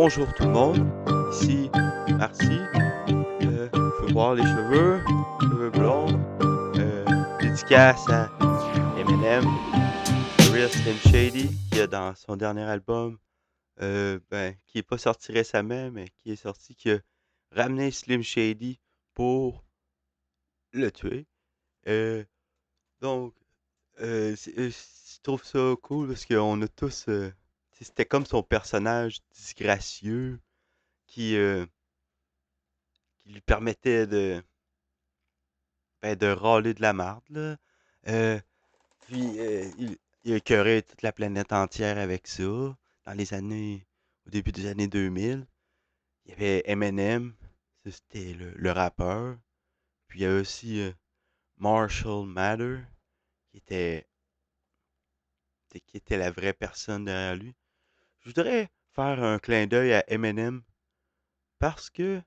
Bonjour tout le monde, ici Marcy. Faut voir les cheveux blonds. Dédicace à Eminem, The Real Slim Shady, qui a dans son dernier album, qui est pas sorti récemment, mais qui est sorti, qui a ramené Slim Shady pour le tuer. Euh, donc, je trouve ça cool parce qu'on a tous, c'était comme son personnage disgracieux qui, euh, qui lui permettait de râler de la marde, là. Euh, il a écœuré toute la planète entière avec ça. Au début des années 2000, il y avait Eminem, ça c'était le rappeur. Puis il y a aussi Marshall Matter, qui était, qui était la vraie personne derrière lui. Je voudrais faire un clin d'œil à Eminem parce que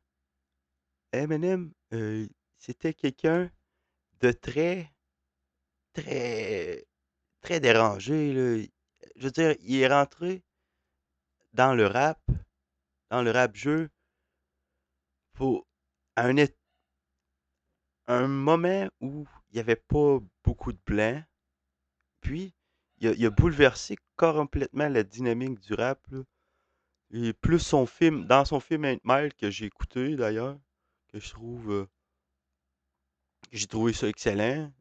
Eminem, c'était quelqu'un de très, très dérangé, là. Je veux dire, il est rentré dans le rap, dans le rap jeu, pour à un moment où il n'y avait pas beaucoup de blancs. Puis, il a bouleversé complètement la dynamique du rap, là. Et plus dans son film 8 Mile que j'ai écouté d'ailleurs, que j'ai trouvé ça excellent.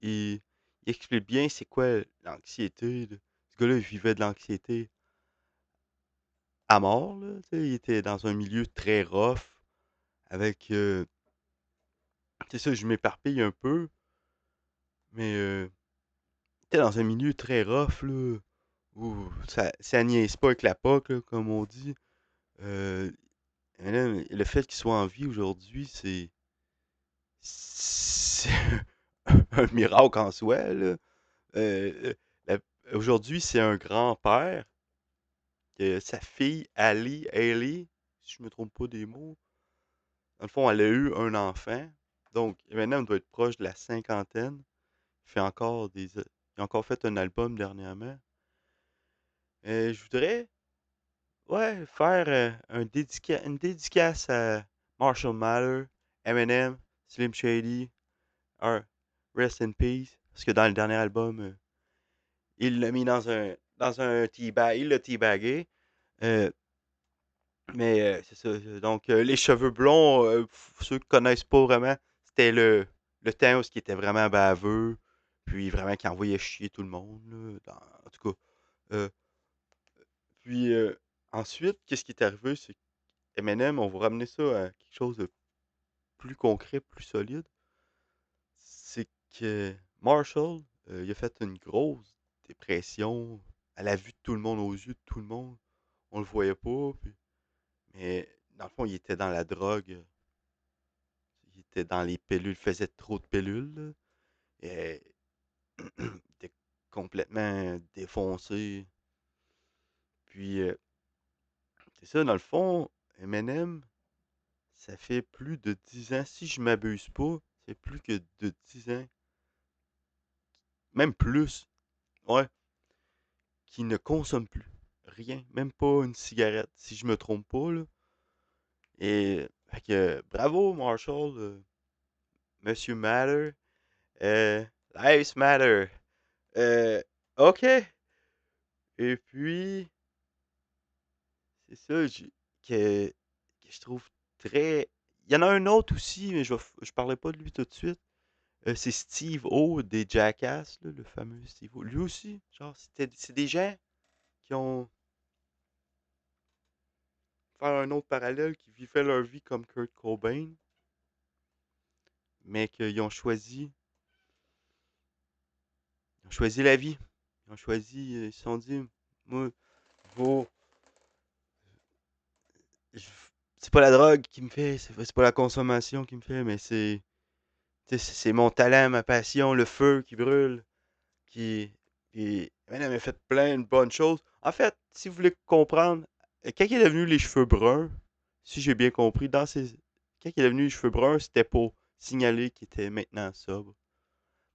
Il explique bien c'est quoi l'anxiété, là. Ce gars-là, il vivait de l'anxiété à mort, là. Il était dans un milieu très rough, avec. C'est ça, je m'éparpille un peu, mais il était dans un milieu très rough, là, où ça niaise pas avec la POC, là, comme on dit. Euh, et là, le fait qu'il soit en vie aujourd'hui, c'est un miracle en soi, là. La- Aujourd'hui, c'est un grand-père, que sa fille, Hailey, si je me trompe pas des mots, dans le fond, elle a eu un enfant. Donc, maintenant, elle doit être proche de la cinquantaine. Il fait encore il a encore fait un album dernièrement. Je voudrais, ouais, faire une dédicace à Marshall Mathers, Eminem, Slim Shady, or Rest in Peace. Parce que dans le dernier album, il l'a mis dans un teabag, il l'a teabagué. Euh, mais c'est ça. Donc, les cheveux blonds, ceux qui connaissent pas vraiment, c'était le temps où il était vraiment baveux, puis vraiment qui envoyait chier tout le monde, là, en tout cas. Euh, puis ensuite, qu'est-ce qui est arrivé, c'est qu'Eminem, on va ramener ça à quelque chose de plus concret, plus solide. C'est que Marshall, il a fait une grosse dépression à la vue de tout le monde, aux yeux de tout le monde. On le voyait pas, mais dans le fond, il était dans la drogue. Il était dans les pilules, il faisait trop de pilules, là. Et, il était complètement défoncé. Puis, c'est ça, dans le fond, Eminem, ça fait plus de 10 ans, si je m'abuse pas, c'est plus que de 10 ans, même plus, ouais, qui ne consomme plus rien, même pas une cigarette, si je me trompe pas, là. Et, fait que, bravo, Marshall, Monsieur Matter, euh, Lives Matter. Euh, ok. Et puis, c'est ça que je trouve très. Il y en a un autre aussi, mais je parlais pas de lui tout de suite. C'est Steve O des Jackass, là, le fameux Steve O. Lui aussi, genre, c'est des gens qui ont fait un autre parallèle, qui vivaient leur vie comme Kurt Cobain, mais ils ont choisi la vie. Ils se sont dit, moi, vaut, je- c'est pas la drogue qui me fait, c'est pas la consommation qui me fait, mais c'est mon talent, ma passion, le feu qui brûle, qui, elle m'a fait plein de bonnes choses. En fait, si vous voulez comprendre, quand il est devenu les cheveux bruns, si j'ai bien compris, quand il est devenu les cheveux bruns, c'était pour signaler qu'il était maintenant sobre.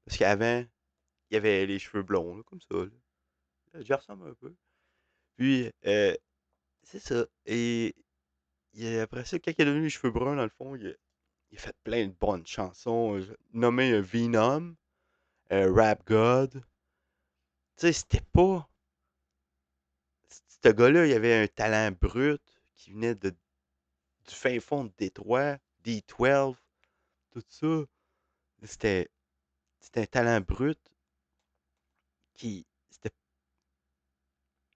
Parce qu'avant, il avait les cheveux blonds, là, comme ça, là. J'y ressemble un peu. Puis, c'est ça. Et après ça, quand il est devenu les cheveux bruns, dans le fond, il a fait plein de bonnes chansons, nommé Venom, Rap God. Tu sais, c'était pas. Ce gars-là, il avait un talent brut qui venait du fin fond de Détroit, D12, tout ça. C'était, c'était un talent brut qui. C'était.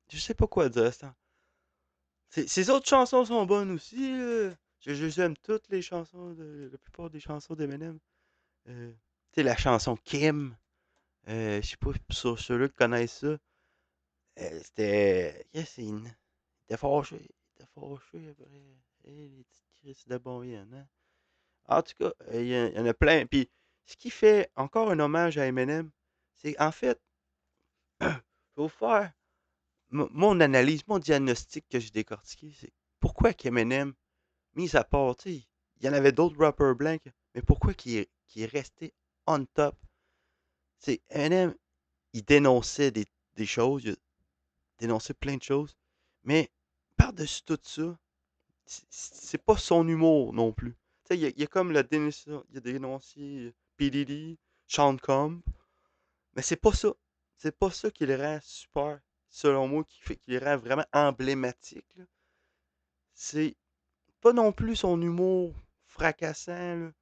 Je sais pas quoi dire, ça. Ses autres chansons sont bonnes aussi, là. J'aime toutes les chansons, la plupart des chansons d'Eminem. Tu sais, la chanson Kim, je sais pas sur ceux-là qui connaissent ça. C'était. Yes, il était fâché. Il était fâché après. Les petites crises de bon hein. En tout cas, il y en a plein. Puis, ce qui fait encore un hommage à Eminem, c'est en fait, faut faire mon analyse, mon diagnostic que j'ai décortiqué, c'est pourquoi qu'Eminem, mis à part, tu sais, il y en avait d'autres rappeurs blancs, mais pourquoi qu'il est resté on top? C'est Eminem, il dénonçait des choses, il dénonçait plein de choses, mais par-dessus tout ça, c'est pas son humour non plus. Tu sais, il y a comme il a dénoncé P. Diddy, Sean Combs, mais c'est pas ça. C'est pas ça qui le rend super, selon moi, qui le rend vraiment emblématique, là. C'est pas non plus son humour fracassant, là.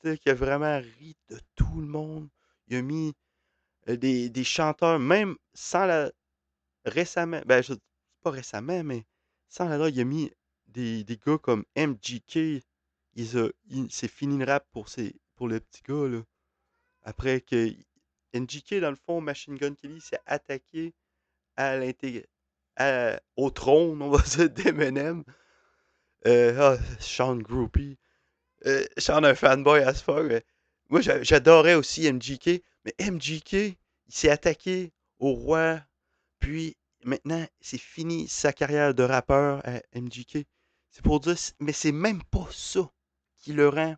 Tu sais, qui a vraiment ri de tout le monde. Il a mis des chanteurs, même sans la. Récemment, ben, pas récemment, mais sans la drogue, il a mis des gars comme MGK. C'est fini le rap pour le petit gars, là. Après que MGK, dans le fond, Machine Gun Kelly s'est attaqué à au trône, on va dire, d'Eminem. Sean Groupie. Sean un fanboy as fuck. Moi, j'adorais aussi MGK, mais MGK, il s'est attaqué au roi. Puis maintenant, c'est fini sa carrière de rappeur à MGK. C'est pour dire, mais c'est même pas ça qui le rend.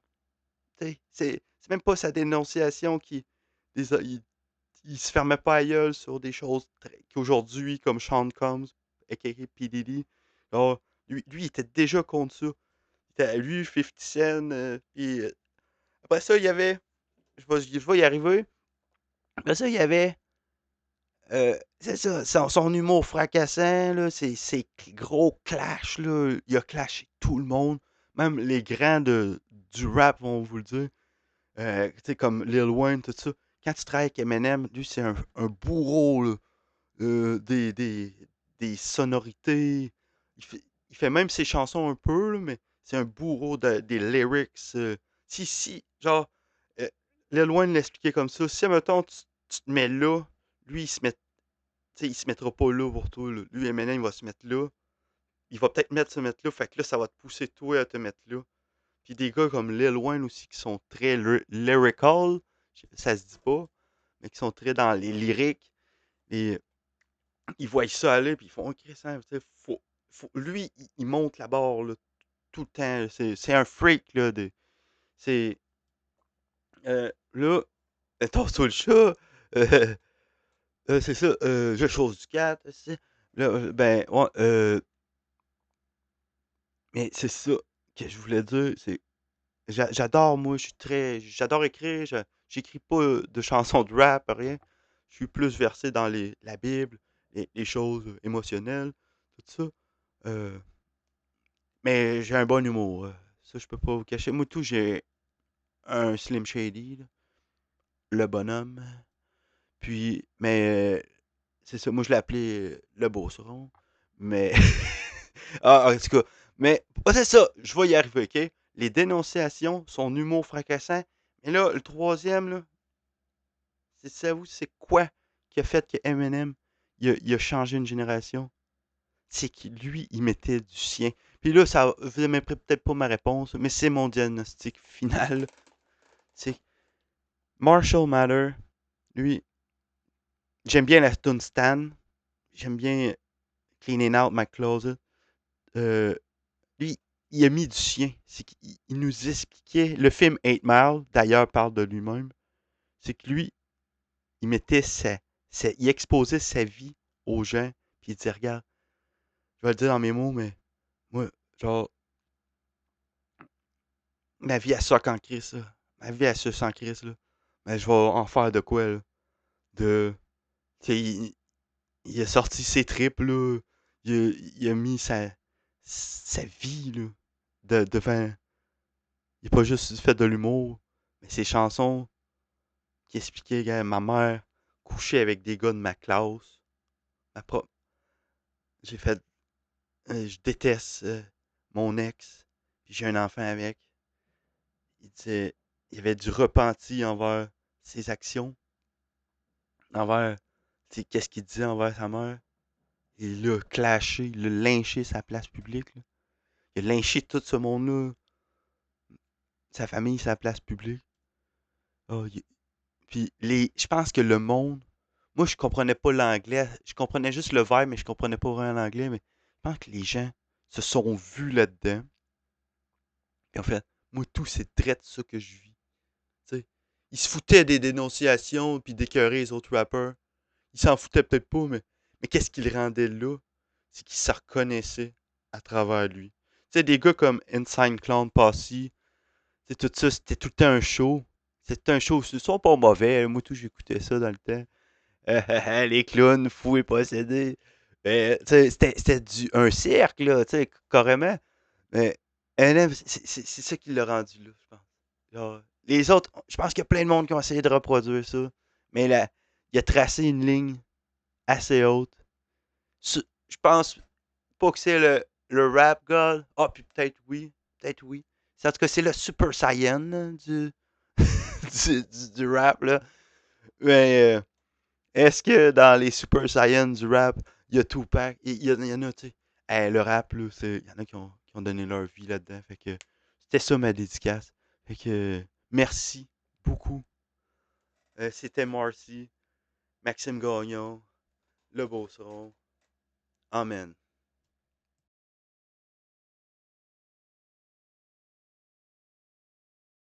C'est même pas sa dénonciation il se fermait pas à gueule sur des choses qu'aujourd'hui, comme Sean Combs, a.k.a. P. Diddy. Alors, lui, il était déjà contre ça. Lui, 50 Cent, puis après ça, il y avait, je vais y arriver. Après ça, il y avait c'est ça, son humour fracassant, là, ses gros clashs, là, il a clashé tout le monde. Même les grands du rap vont vous le dire. Tu sais, comme Lil Wayne, tout ça. Quand tu travailles avec Eminem, lui, c'est un bourreau, là. Des sonorités. Il fait même ses chansons un peu, là, mais c'est un bourreau des lyrics. Si, genre, euh, Lil Wayne l'expliquait comme ça. Si, mettons, tu te mets là, lui, tu sais, il se mettra pas là pour toi, là. Lui, Eminem, il va se mettre là. Il va peut-être se mettre là. Fait que là, ça va te pousser toi à te mettre là. Puis des gars comme Lil Wayne aussi qui sont très lyrical. Ça se dit pas. Mais qui sont très dans les lyriques. Et ils voient ça aller. Puis ils font, OK, ça, tu sais, lui, il monte la barre, là, tout le temps. C'est un freak, là. C'est. Là, attention le chat. Euh, c'est ça. Je chose du 4. Là, ben, ouais, mais c'est ça que je voulais dire, c'est j'adore moi, j'adore écrire, j'écris pas de chansons de rap, rien. Je suis plus versé dans la Bible, les choses émotionnelles, tout ça. Euh, mais j'ai un bon humour, ça je peux pas vous cacher. Moi tout, j'ai un Slim Shady, là, le bonhomme. Puis, mais c'est ça, moi je l'ai appelé le Beauceron. Mais ah, en tout cas, mais c'est ça, je vais y arriver, OK? Les dénonciations, son humour fracassant. Mais là, le troisième, là, c'est quoi qui a fait que Eminem, il a changé une génération? C'est que lui, il mettait du sien. Puis là, vous n'aimerez peut-être pas ma réponse, mais c'est mon diagnostic final. C'est Marshall Matter, lui, j'aime bien la tune Stan, j'aime bien Cleaning Out My Closet. Euh, Lui, il a mis du sien. C'est qu'il il nous expliquait. Le film 8 Mile, d'ailleurs, parle de lui-même. C'est que lui, il mettait il exposait sa vie aux gens. Puis il disait, regarde, je vais le dire dans mes mots, mais moi, genre, ma vie, elle suck en crise, là. Ma vie, elle suck en crise, là. Mais je vais en faire de quoi, là? De. Tu sais, il a sorti ses tripes, là. Il a mis sa vie, là, devant. Il a pas juste fait de l'humour, mais ses chansons qui expliquaient, gars, ma mère couchait avec des gars de ma classe. Ma pro- J'ai fait. Je déteste mon ex, puis j'ai un enfant avec. Il disait. Il y avait du repenti envers ses actions, envers. Tu sais, qu'est-ce qu'il disait envers sa mère. Il l'a clashé, il l'a lynché sa place publique, là. Il a lynché tout ce monde-là, sa famille, sa place publique. Ah, puis je pense que le monde, moi je comprenais pas l'anglais, je comprenais juste le verbe, mais je comprenais pas vraiment l'anglais, mais je pense que les gens se sont vus là-dedans. Puis en fait, moi tout c'est direct ça que je vis. Tu sais, ils se foutaient des dénonciations puis d'écœurer les autres rappers. Ils s'en foutaient peut-être pas, mais qu'est-ce qui le rendait là? C'est qu'ils se reconnaissaient à travers lui. Tu sais, des gars comme Insane Clown Posse, c'est tout ça, c'était tout le temps un show. C'était un show. Ils sont pas mauvais. Moi, tout, j'écoutais ça dans le temps. Les clowns fous et possédés. Tu sais, c'était un cirque, là, tu sais, carrément. Mais NM, c'est ça qui l'a rendu là, je pense. Genre, les autres, je pense qu'il y a plein de monde qui ont essayé de reproduire ça. Mais là, il a tracé une ligne assez haute. Je pense pas que c'est le rap god. Ah, puis peut-être oui. Peut-être oui. En tout cas, c'est le Super Saiyan là, du rap, là. Mais est-ce que dans les Super Saiyans du rap, il y a Tupac? Il y en a, tu sais. Le rap, là, il y en a qui ont donné leur vie là-dedans. Fait que c'était ça ma dédicace. Fait que merci beaucoup. C'était Marcy, Maxime Gagnon, Le Beauceron. Amen.